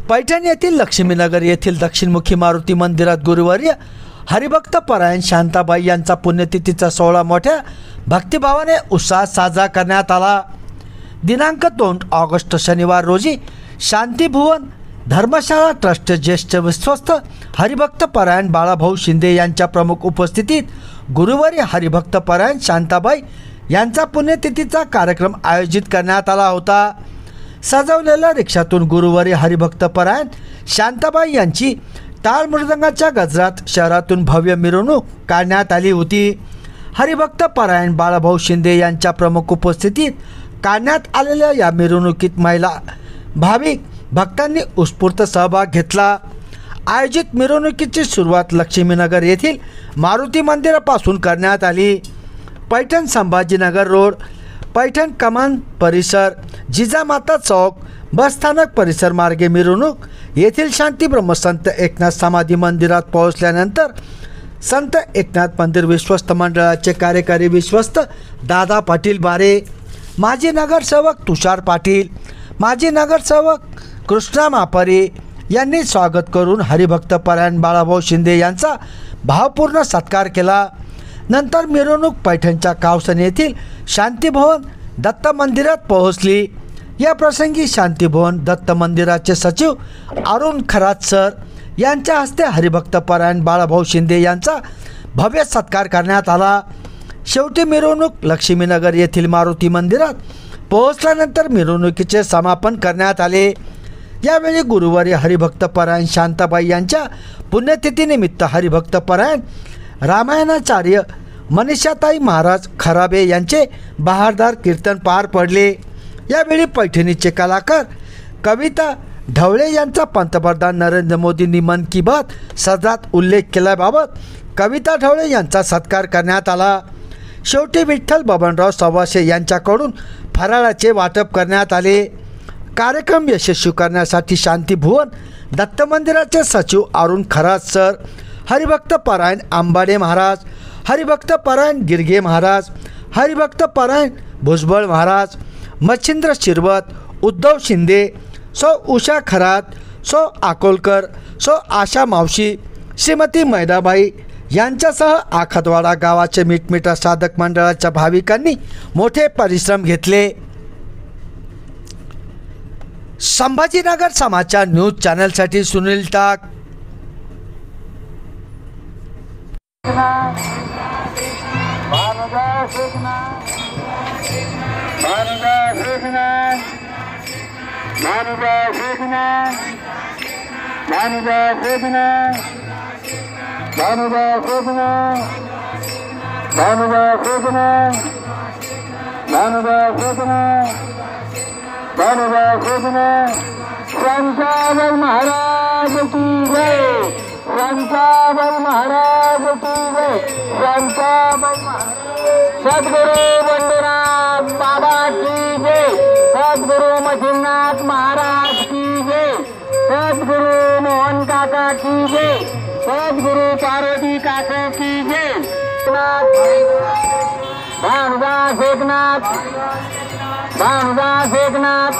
पैठण येथील लक्ष्मीनगर येथील दक्षिणमुखी मारुती मंदिरात गुरुवारी हरिभक्त परायण शांताबाई यांचा पुण्यतिथीचा सोहळा मोठ्या भक्तिभावाने उत्साहात साजरा करण्यात आला। दिनांक 2 ऑगस्ट शनिवार रोजी शांतिभुवन धर्मशाळा ट्रस्ट ज्येष्ठ विश्वस्त हरिभक्त परायण बाळाभाऊ शिंदे यांच्या प्रमुख उपस्थितीत गुरुवारी हरिभक्त परायण शांताबाई यांचा पुण्यतिथीचा कार्यक्रम आयोजित करण्यात आला होता। सजवलेल्या रिक्षातून गुरुवारी हरिभक्त परायण शांताबाई यांची टाळ मृदंगाच्या गजरात शहरातून भव्य मिरवणूक काढण्यात आली होती। हरिभक्त परायण बाळाभाऊ शिंदे यांच्या प्रमुख उपस्थितीत काढण्यात आलेल्या या मिरवणुकीत महिला भाविक भक्तांनी उत्स्फूर्त सहभाग घेतला। आयोजित मिरवणुकीची सुरुवात लक्ष्मीनगर येथील मारुती मंदिरापासून करण्यात आली। पैठण संभाजीनगर रोड, पैठण कमान परिसर, जिजामाता चौक, बस स्थानक परिसर मार्गे मिरवणूक येथील शांती ब्रह्मसंत एकनाथ समाधी मंदिरात पोहोचल्यानंतर संत एकनाथ मंदिर विश्वस्त मंडळाचे कार्यकारी विश्वस्त दादा पाटील बारे, माजी नगरसेवक तुषार पाटील, माजी नगरसेवक कृष्णा मापारे यांनी स्वागत करून हरिभक्त परायण बाळाभाऊ शिंदे यांचा भावपूर्ण सत्कार केला। नंतर मिरवणूक पैठणच्या कावसन येथील शांतीभवन दत्त मंदिरात पोहोचली। या प्रसंगी शांतीभवन दत्त मंदिराचे सचिव अरुण खरात सर यांच्या हस्ते हरिभक्त परायण बाळाभाऊ शिंदे यांचा भव्य सत्कार करण्यात आला। शेवटी मिरवणूक लक्ष्मीनगर येथील मारुती मंदिरात पोहोचल्यानंतर मिरवणुकीचे समापन करण्यात आले। यावेळी गुरुवारी हरिभक्त परायण शांताबाई यांच्या पुण्यतिथीनिमित्त हरिभक्त परायण रामायणाचार्य मनीषाताई महाराज खराबे यांचे बहारदार कीर्तन पार पडले। यावेळी पैठणीचे कलाकार कविता ढवळे यांचा पंतप्रधान नरेंद्र मोदींनी मन की बात सदरात उल्लेख केल्याबाबत कविता ढवळे यांचा सत्कार करण्यात आला। शेवटी विठ्ठल बबनराव सवाशे यांच्याकडून फराळाचे वाटप करण्यात आले। कार्यक्रम यशस्वी करण्यासाठी शांतीभुवन दत्त मंदिराचे सचिव अरुण खरात सर, हरिभक्त परायण आंबाडे महाराज, हरिभक्त परायण गिरगे महाराज, हरिभक्त परायण भुजबळ महाराज, मच्छिंद्र शिरवत, उद्धव शिंदे, सौ उषा खरात, सौ अकोलकर, सौ आशा मावशी, श्रीमती मैदाबाई यांच्यासह आखतवाडा गावाचे मीटमीटर साधक मंडळाच्या भाविकांनी मोठे परिश्रम घेतले। संभाजीनगर समाचार न्यूज चॅनलसाठी सुनील टाक। शंकरबाई महाराज की जय, शंकरबाई महाराज की जय, शंकरबाई सद्गुरु बंडूनाथ बाबा की जय, सद्गुरु मच्छिंद्रनाथ महाराज की जय, सद्गुरु मोहन काका की जय, सद्गुरु पार्वती काका की जय। भानुदास एकनाथ, भानुदास एकनाथ,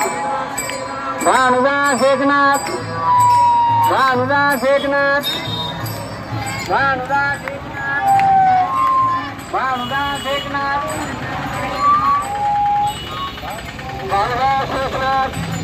भानुदास एकनाथ, भानुदास एकनाथ, भानुदास एकनाथ, भानुदास एकनाथ, भानुदास एकनाथ।